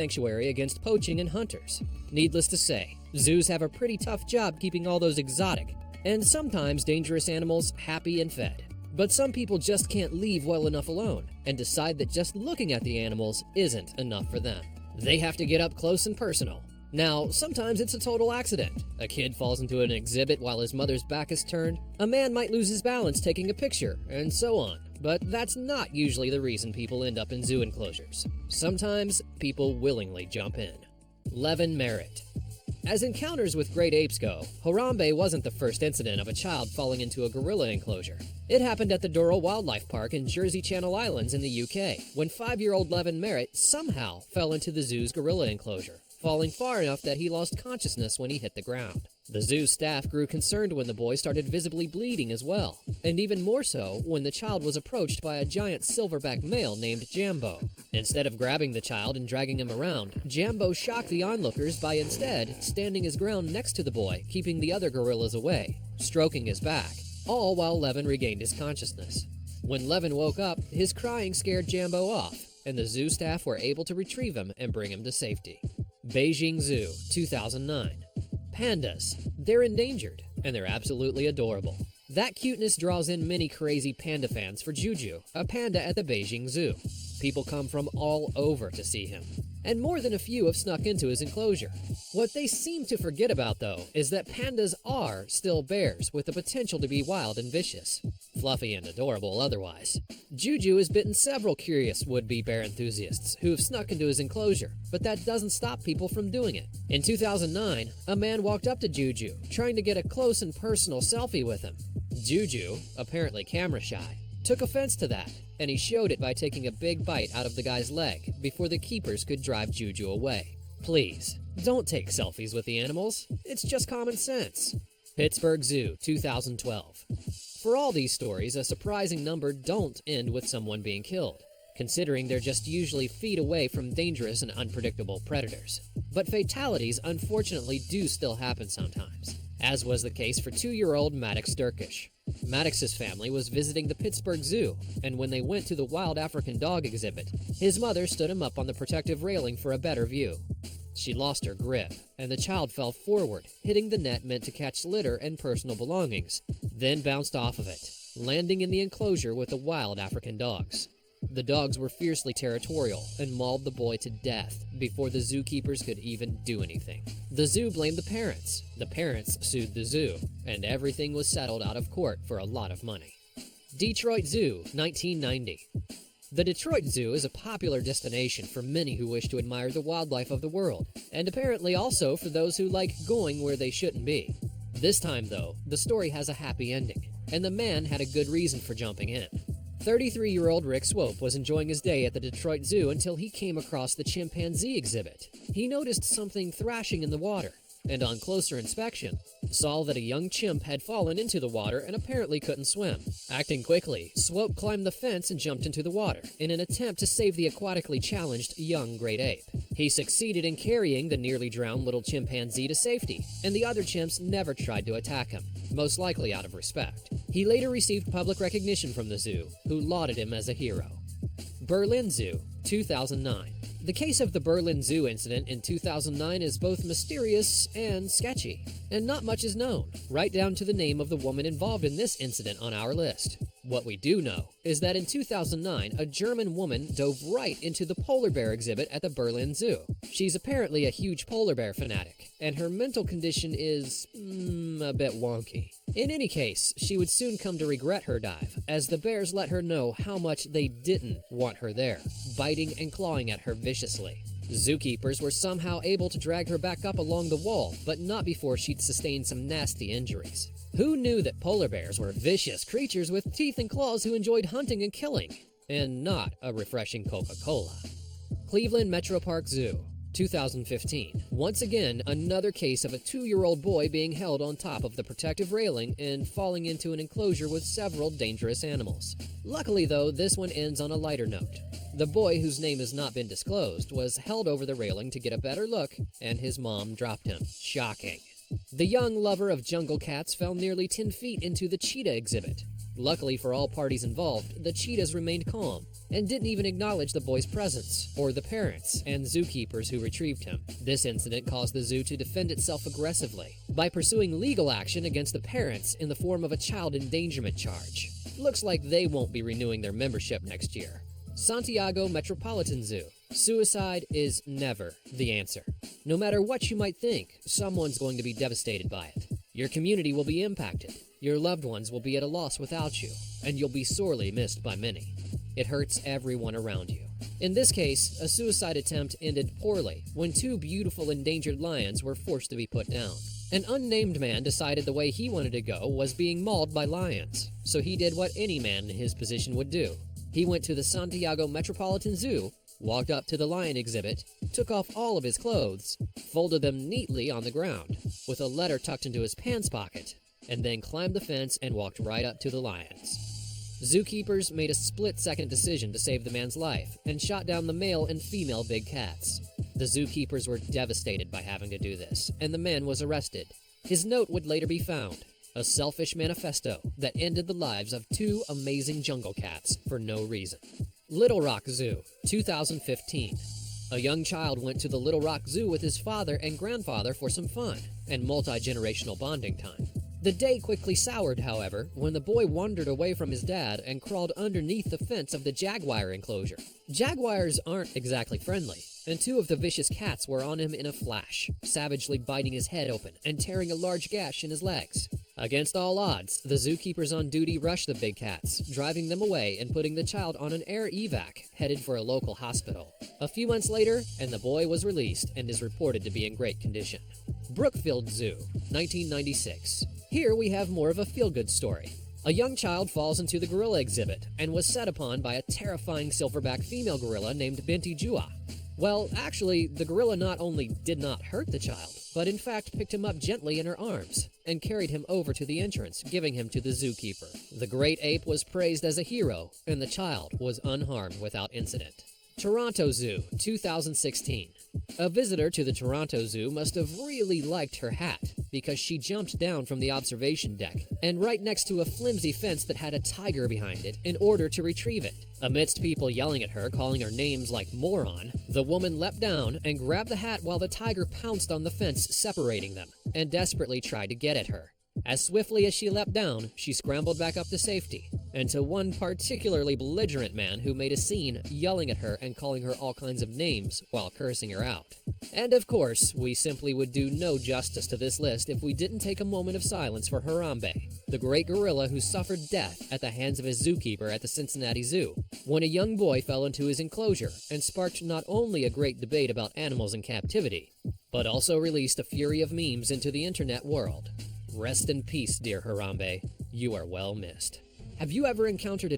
sanctuary against poaching and hunters. Needless to say, zoos have a pretty tough job keeping all those exotic and sometimes dangerous animals happy and fed. But some people just can't leave well enough alone and decide that just looking at the animals isn't enough for them. They have to get up close and personal. Now, sometimes it's a total accident. A kid falls into an exhibit while his mother's back is turned, a man might lose his balance taking a picture, and so on. But that's not usually the reason people end up in zoo enclosures. Sometimes people willingly jump in. Levin Merritt. As encounters with great apes go, Harambe wasn't the first incident of a child falling into a gorilla enclosure. It happened at the Doral Wildlife Park in Jersey Channel Islands in the UK, when 5-year-old Levin Merritt somehow fell into the zoo's gorilla enclosure, falling far enough that he lost consciousness when he hit the ground. The zoo staff grew concerned when the boy started visibly bleeding as well, and even more so when the child was approached by a giant silverback male named Jambo. Instead of grabbing the child and dragging him around, Jambo shocked the onlookers by instead standing his ground next to the boy, keeping the other gorillas away, stroking his back, all while Levin regained his consciousness. When Levin woke up, his crying scared Jambo off, and the zoo staff were able to retrieve him and bring him to safety. Beijing Zoo, 2009. Pandas. They're endangered, and they're absolutely adorable. That cuteness draws in many crazy panda fans for Juju, a panda at the Beijing Zoo. People come from all over to see him, and more than a few have snuck into his enclosure. What they seem to forget about, though, is that pandas are still bears with the potential to be wild and vicious. Fluffy and adorable otherwise. Juju has bitten several curious would-be bear enthusiasts who have snuck into his enclosure, but that doesn't stop people from doing it. In 2009, a man walked up to Juju, trying to get a close and personal selfie with him. Juju, apparently camera shy, took offense to that, and he showed it by taking a big bite out of the guy's leg before the keepers could drive Juju away. Please, don't take selfies with the animals. It's just common sense. Pittsburgh Zoo, 2012. For all these stories, a surprising number don't end with someone being killed, considering they're just usually feet away from dangerous and unpredictable predators. But fatalities unfortunately do still happen sometimes, as was the case for 2-year-old Maddox Durkish. Maddox's family was visiting the Pittsburgh Zoo, and when they went to the wild African dog exhibit, his mother stood him up on the protective railing for a better view. She lost her grip, and the child fell forward, hitting the net meant to catch litter and personal belongings, then bounced off of it, landing in the enclosure with the wild African dogs. The dogs were fiercely territorial and mauled the boy to death before the zookeepers could even do anything. The zoo blamed the parents sued the zoo, and everything was settled out of court for a lot of money. Detroit Zoo, 1990. The Detroit Zoo is a popular destination for many who wish to admire the wildlife of the world, and apparently also for those who like going where they shouldn't be. This time, though, the story has a happy ending, and the man had a good reason for jumping in. 33-year-old Rick Swope was enjoying his day at the Detroit Zoo until he came across the chimpanzee exhibit. He noticed something thrashing in the water, and on closer inspection, saw that a young chimp had fallen into the water and apparently couldn't swim. Acting quickly, Swope climbed the fence and jumped into the water in an attempt to save the aquatically challenged young great ape. He succeeded in carrying the nearly drowned little chimpanzee to safety, and the other chimps never tried to attack him, most likely out of respect. He later received public recognition from the zoo, who lauded him as a hero. Berlin Zoo, 2009. The case of the Berlin Zoo incident in 2009 is both mysterious and sketchy, and not much is known, right down to the name of the woman involved in this incident on our list. What we do know is that in 2009, a German woman dove right into the polar bear exhibit at the Berlin Zoo. She's apparently a huge polar bear fanatic, and her mental condition is a bit wonky. In any case, she would soon come to regret her dive, as the bears let her know how much they didn't want her there, biting and clawing at her viciously. Zookeepers were somehow able to drag her back up along the wall, but not before she'd sustained some nasty injuries. Who knew that polar bears were vicious creatures with teeth and claws who enjoyed hunting and killing, and not a refreshing Coca-Cola? Cleveland Metro Park Zoo, 2015. Once again, another case of a 2-year-old boy being held on top of the protective railing and falling into an enclosure with several dangerous animals. Luckily, though, this one ends on a lighter note. The boy, whose name has not been disclosed, was held over the railing to get a better look, and his mom dropped him. Shocking. The young lover of jungle cats fell nearly 10 feet into the cheetah exhibit. Luckily for all parties involved, the cheetahs remained calm and didn't even acknowledge the boy's presence or the parents and zookeepers who retrieved him. This incident caused the zoo to defend itself aggressively by pursuing legal action against the parents in the form of a child endangerment charge. Looks like they won't be renewing their membership next year. Santiago Metropolitan Zoo. Suicide is never the answer. No matter what you might think, someone's going to be devastated by it. Your community will be impacted. Your loved ones will be at a loss without you, and you'll be sorely missed by many. It hurts everyone around you. In this case, a suicide attempt ended poorly when two beautiful endangered lions were forced to be put down. An unnamed man decided the way he wanted to go was being mauled by lions, so he did what any man in his position would do. He went to the Santiago Metropolitan Zoo, walked up to the lion exhibit, took off all of his clothes, folded them neatly on the ground, with a letter tucked into his pants pocket, and then climbed the fence and walked right up to the lions. Zookeepers made a split-second decision to save the man's life and shot down the male and female big cats. The zookeepers were devastated by having to do this, and the man was arrested. His note would later be found, a selfish manifesto that ended the lives of two amazing jungle cats for no reason. Little Rock Zoo, 2015. A young child went to the Little Rock Zoo with his father and grandfather for some fun and multi-generational bonding time. The day quickly soured, however, when the boy wandered away from his dad and crawled underneath the fence of the jaguar enclosure. Jaguars aren't exactly friendly, and two of the vicious cats were on him in a flash, savagely biting his head open and tearing a large gash in his legs. Against all odds, the zookeepers on duty rushed the big cats, driving them away and putting the child on an air evac, headed for a local hospital. A few months later, and the boy was released and is reported to be in great condition. Brookfield Zoo, 1996. Here we have more of a feel-good story. A young child falls into the gorilla exhibit and was set upon by a terrifying silverback female gorilla named Binti Jua. Well, actually, the gorilla not only did not hurt the child, but in fact picked him up gently in her arms and carried him over to the entrance, giving him to the zookeeper. The great ape was praised as a hero, and the child was unharmed without incident. Toronto Zoo, 2016. A visitor to the Toronto Zoo must have really liked her hat, because she jumped down from the observation deck and right next to a flimsy fence that had a tiger behind it in order to retrieve it. Amidst people yelling at her, calling her names like moron, the woman leapt down and grabbed the hat while the tiger pounced on the fence separating them and desperately tried to get at her. As swiftly as she leapt down, she scrambled back up to safety, and to one particularly belligerent man who made a scene, yelling at her and calling her all kinds of names while cursing her out. And of course, we simply would do no justice to this list if we didn't take a moment of silence for Harambe, the great gorilla who suffered death at the hands of his zookeeper at the Cincinnati Zoo, when a young boy fell into his enclosure and sparked not only a great debate about animals in captivity, but also released a fury of memes into the internet world. Rest in peace, dear Harambe. You are well missed. Have you ever encountered a